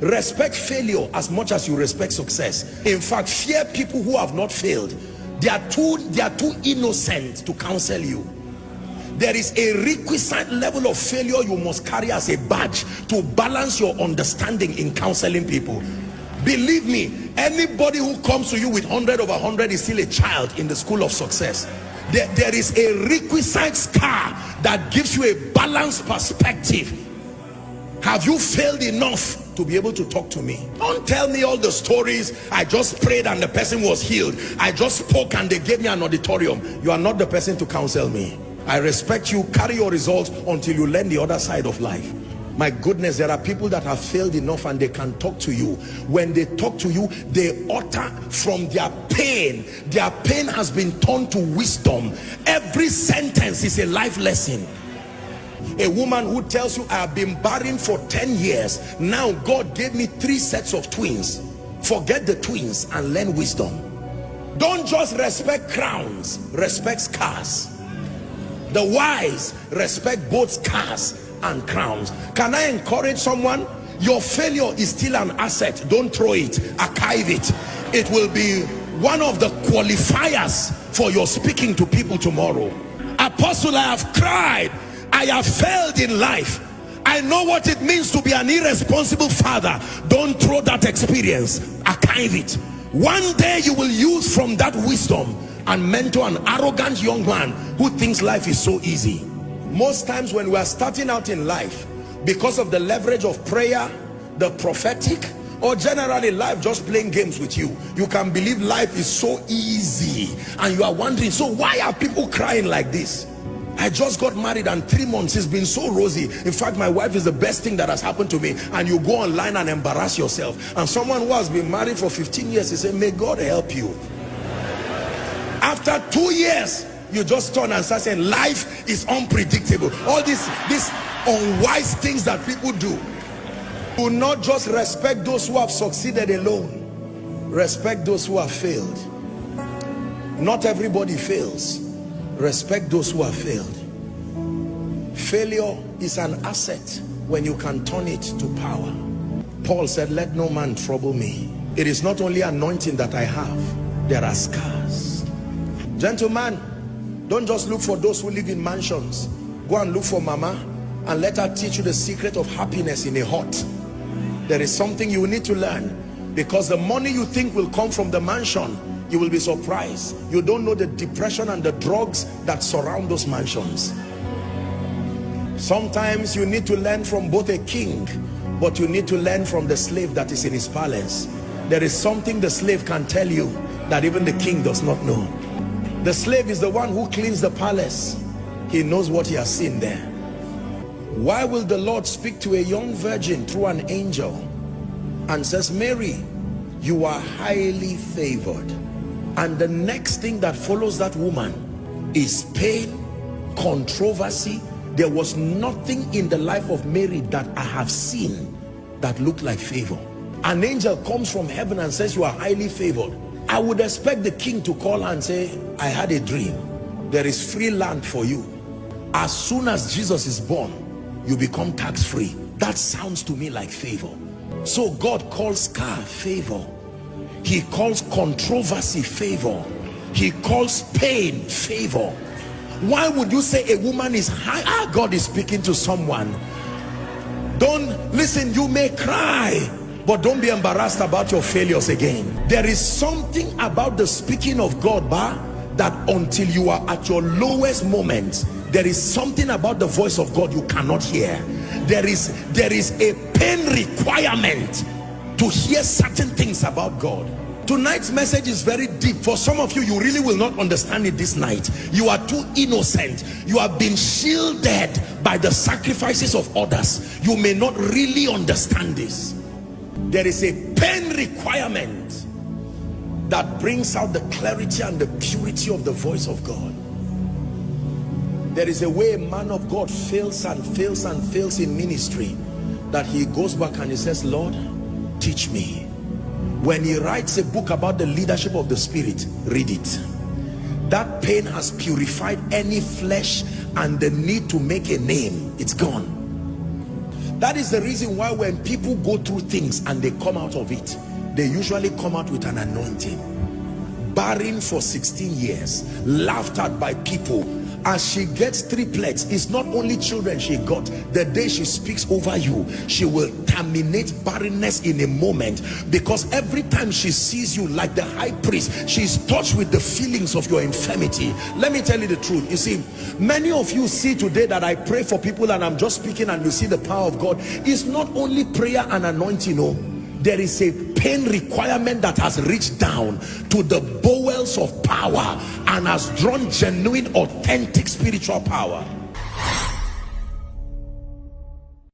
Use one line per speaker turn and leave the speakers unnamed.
Respect failure as much as you respect success. In fact, fear people who have not failed. They are too innocent to counsel you. There is a requisite level of failure you must carry as a badge to balance your understanding in counseling people. Believe me, anybody who comes to you with 100 over 100 is still a child in the school of success. There is a requisite scar that gives you a balanced perspective. Have you failed enough to be able to talk to me? Don't tell me all the stories. I just prayed and the person was healed. I just spoke and they gave me an auditorium. You are not the person to counsel me. I respect you. Carry your results until you learn the other side of life. My goodness, there are people that have failed enough and they can talk to you. When they talk to you, they utter from their pain. Their pain has been turned to wisdom. Every sentence is a life lesson. A woman who tells you, I have been barren for 10 years. Now God gave me 3 sets of twins. Forget the twins and learn wisdom. Don't just respect crowns, respect scars. The wise respect both scars and crowns. Can I encourage someone? Your failure is still an asset. Don't throw it, archive it. It will be one of the qualifiers for your speaking to people tomorrow. Apostle, I have cried. I have failed in life. I know what it means to be an irresponsible father. Don't throw that experience, archive it. One day you will use from that wisdom and mentor an arrogant young man who thinks life is so easy. Most times when we are starting out in life, because of the leverage of prayer, the prophetic, or generally life just playing games with you, you can believe life is so easy and you are wondering, so why are people crying like this? I just got married and 3 months it's been so rosy. In fact, my wife is the best thing that has happened to me. And you go online and embarrass yourself. And someone who has been married for 15 years, he said, may God help you. After 2 years, you just turn and start saying life is unpredictable. All these unwise things that people do. Do not just respect those who have succeeded alone. Respect those who have failed. Not everybody fails. Respect those who have failed. Failure is an asset when you can turn it to power. Paul said, let no man trouble me. It is not only anointing that I have, there are scars. Gentlemen, don't just look for those who live in mansions. Go and look for mama and let her teach you the secret of happiness in a hut. There is something you need to learn, because the money you think will come from the mansion, you will be surprised. You don't know the depression and the drugs that surround those mansions. Sometimes you need to learn from both a king, but you need to learn from the slave that is in his palace. There is something the slave can tell you that even the king does not know. The slave is the one who cleans the palace. He knows what he has seen there. Why will the Lord speak to a young virgin through an angel and says, Mary, you are highly favored? And the next thing that follows that woman is pain, controversy. There was nothing in the life of Mary that I have seen that looked like favor. An angel comes from heaven and says, you are highly favored. I would expect the king to call her and say, I had a dream. There is free land for you. As soon as Jesus is born, you become tax-free. That sounds to me like favor. So God calls scar favor. He calls controversy favor. He calls pain favor. Why would you say a woman is high? God is speaking to someone. Don't listen, you may cry, but don't be embarrassed about your failures again. There is something about the speaking of God, that until you are at your lowest moment, there is something about the voice of God you cannot hear. There is a pain requirement to hear certain things about God. Tonight's message is very deep. For some of you, you really will not understand it this night. You are too innocent. You have been shielded by the sacrifices of others. You may not really understand this. There is a pain requirement that brings out the clarity and the purity of the voice of God. There is a way a man of God fails and fails and fails in ministry, that he goes back and he says, Lord, teach me. When he writes a book about the leadership of the Spirit, read it. That pain has purified any flesh and the need to make a name. It's gone. That is the reason why when people go through things and they come out of it, they usually come out with an anointing. Barren for 16 years, laughed at by people. As she gets triplets, it's not only children she got. The day she speaks over you, she will terminate barrenness in a moment, because every time she sees you like the high priest, she's touched with the feelings of your infirmity. Let me tell you the truth. You see, many of you see today that I pray for people and I'm just speaking and you see the power of God. It's not only prayer and anointing, no. There is a pain requirement that has reached down to the bowels of power and has drawn genuine, authentic spiritual power.